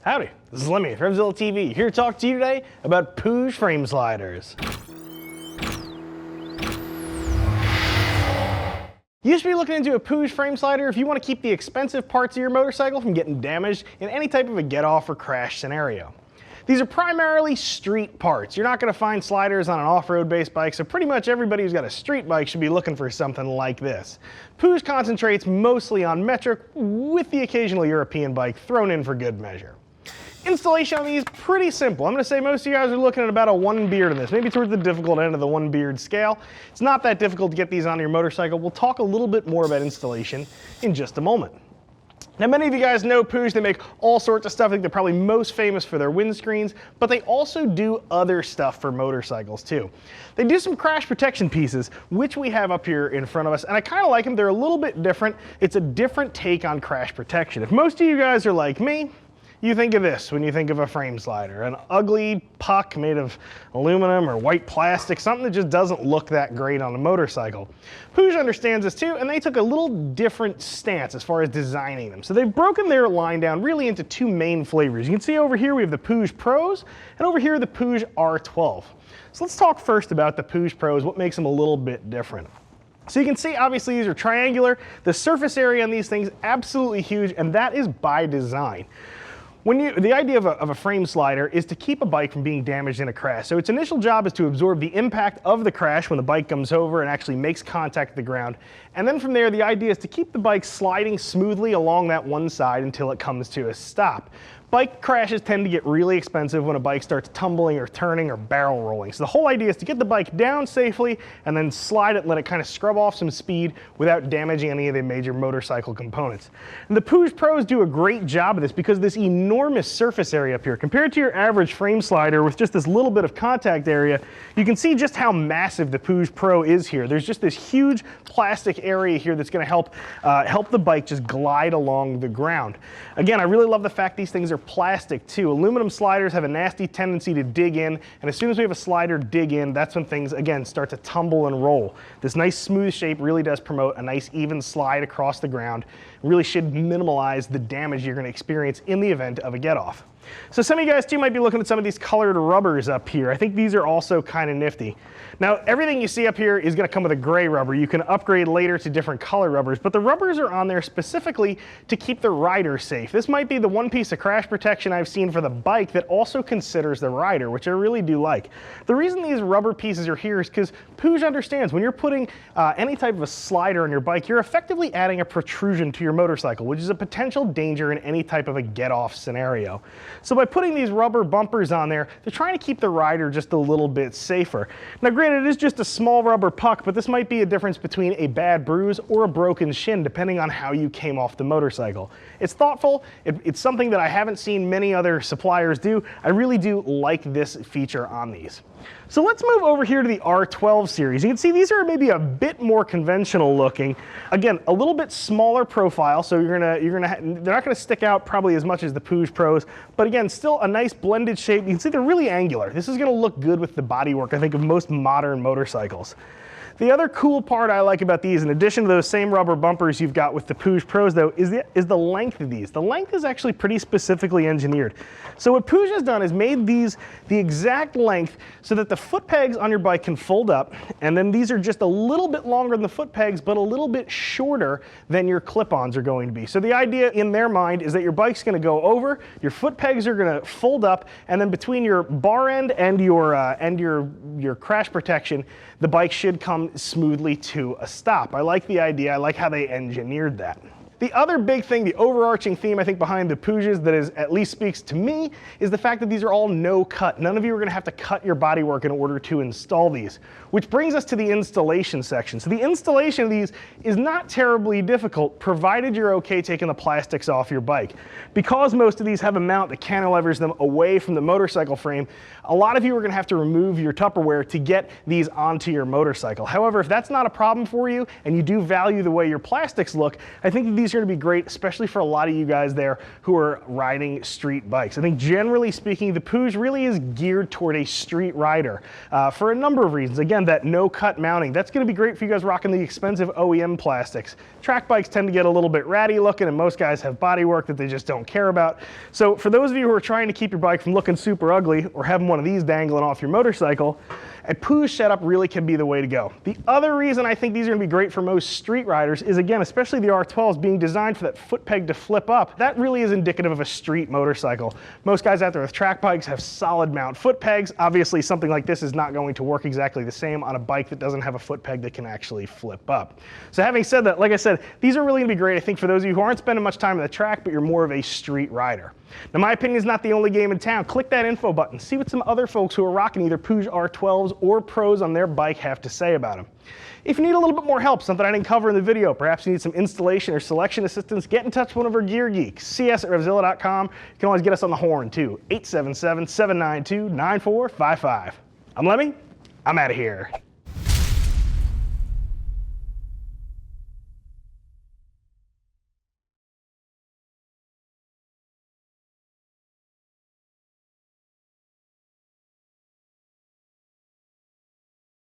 Howdy, this is Lemmy with RevZilla TV, here to talk to you today about Puig Frame Sliders. You should be looking into a Puig frame slider if you want to keep the expensive parts of your motorcycle from getting damaged in any type of a get-off or crash scenario. These are primarily street parts. You're not going to find sliders on an off-road based bike, so pretty much everybody who's got a street bike should be looking for something like this. Puig concentrates mostly on metric, with the occasional European bike thrown in for good measure. Installation on these, pretty simple. I'm going to say most of you guys are looking at about a 1 beard on this, maybe towards the difficult end of the 1 beard scale. It's not that difficult to get these on your motorcycle. We'll talk a little bit more about installation in just a moment. Now, many of you guys know Puig. They make all sorts of stuff. I think they're probably most famous for their windscreens, but they also do other stuff for motorcycles too. They do some crash protection pieces, which we have up here in front of us, and I kind of like them. They're a little bit different. It's a different take on crash protection. If most of you guys are like me, you think of this when you think of a frame slider, an ugly puck made of aluminum or white plastic, something that just doesn't look that great on a motorcycle. Puig understands this too, and they took a little different stance as far as designing them. So they've broken their line down really into two main flavors. You can see over here we have the Puig Pros, and over here the Puig R12. So let's talk first about the Puig Pros, what makes them a little bit different. So you can see, obviously, these are triangular. The surface area on these things, absolutely huge, and that is by design. The idea of a frame slider is to keep a bike from being damaged in a crash. So its initial job is to absorb the impact of the crash when the bike comes over and actually makes contact with the ground. And then from there, the idea is to keep the bike sliding smoothly along that one side until it comes to a stop. Bike crashes tend to get really expensive when a bike starts tumbling or turning or barrel rolling. So the whole idea is to get the bike down safely and then slide it and let it kind of scrub off some speed without damaging any of the major motorcycle components. And the Puig Pros do a great job of this because of this enormous surface area up here. Compared to your average frame slider with just this little bit of contact area, you can see just how massive the Puig Pro is here. There's just this huge plastic area here that's going to help the bike just glide along the ground. Again, I really love the fact these things are plastic too. Aluminum sliders have a nasty tendency to dig in, and as soon as we have a slider dig in, that's when things again start to tumble and roll. This nice smooth shape really does promote a nice even slide across the ground. It really should minimize the damage you're going to experience in the event of a get-off. So some of you guys too might be looking at some of these colored rubbers up here. I think these are also kind of nifty. Now, everything you see up here is going to come with a gray rubber. You can upgrade later to different color rubbers, but the rubbers are on there specifically to keep the rider safe. This might be the one piece of crash protection I've seen for the bike that also considers the rider, which I really do like. The reason these rubber pieces are here is because Puig understands when you're putting any type of a slider on your bike, you're effectively adding a protrusion to your motorcycle, which is a potential danger in any type of a get-off scenario. So by putting these rubber bumpers on there, they're trying to keep the rider just a little bit safer. Now granted, it is just a small rubber puck, but this might be a difference between a bad bruise or a broken shin, depending on how you came off the motorcycle. It's thoughtful. It's something that I haven't seen many other suppliers do. I really do like this feature on these. So let's move over here to the R12 series. You can see these are maybe a bit more conventional looking. Again, a little bit smaller profile, so they're not gonna stick out probably as much as the Puig Pros, but again, still a nice blended shape. You can see they're really angular. This is gonna look good with the bodywork, I think, of most modern motorcycles. The other cool part I like about these, in addition to those same rubber bumpers you've got with the Puig Pros though, is the length of these. The length is actually pretty specifically engineered. So what Puig has done is made these the exact length so that the foot pegs on your bike can fold up, and then these are just a little bit longer than the foot pegs, but a little bit shorter than your clip-ons are going to be. So the idea in their mind is that your bike's gonna go over, your foot pegs are gonna fold up, and then between your bar end and your crash protection, the bike should come smoothly to a stop. I like the idea. I like how they engineered that. The other big thing, the overarching theme I think behind the Puigs that at least speaks to me, is the fact that these are all no cut. None of you are going to have to cut your bodywork in order to install these, which brings us to the installation section. So the installation of these is not terribly difficult, provided you're okay taking the plastics off your bike. Because most of these have a mount that cantilevers them away from the motorcycle frame, a lot of you are going to have to remove your Tupperware to get these onto your motorcycle. However, if that's not a problem for you and you do value the way your plastics look, I think that these these are going to be great, especially for a lot of you guys there who are riding street bikes. I think generally speaking, the Puig really is geared toward a street rider for a number of reasons. Again, that no-cut mounting, that's going to be great for you guys rocking the expensive OEM plastics. Track bikes tend to get a little bit ratty looking, and most guys have bodywork that they just don't care about. So for those of you who are trying to keep your bike from looking super ugly or having one of these dangling off your motorcycle, a Puig setup really can be the way to go. The other reason I think these are going to be great for most street riders is, again, especially the R12s being designed for that foot peg to flip up. That really is indicative of a street motorcycle. Most guys out there with track bikes have solid mount foot pegs. Obviously, something like this is not going to work exactly the same on a bike that doesn't have a foot peg that can actually flip up. So having said that, like I said, these are really going to be great, I think, for those of you who aren't spending much time on the track, but you're more of a street rider. Now, my opinion is not the only game in town. Click that info button. See what some other folks who are rocking either Puig R12s or Pros on their bike have to say about them. If you need a little bit more help, something I didn't cover in the video, perhaps you need some installation or selection assistance, get in touch with one of our gear geeks. See us at RevZilla.com. You can always get us on the horn, too. 877-792-9455. I'm Lemmy. I'm out of here.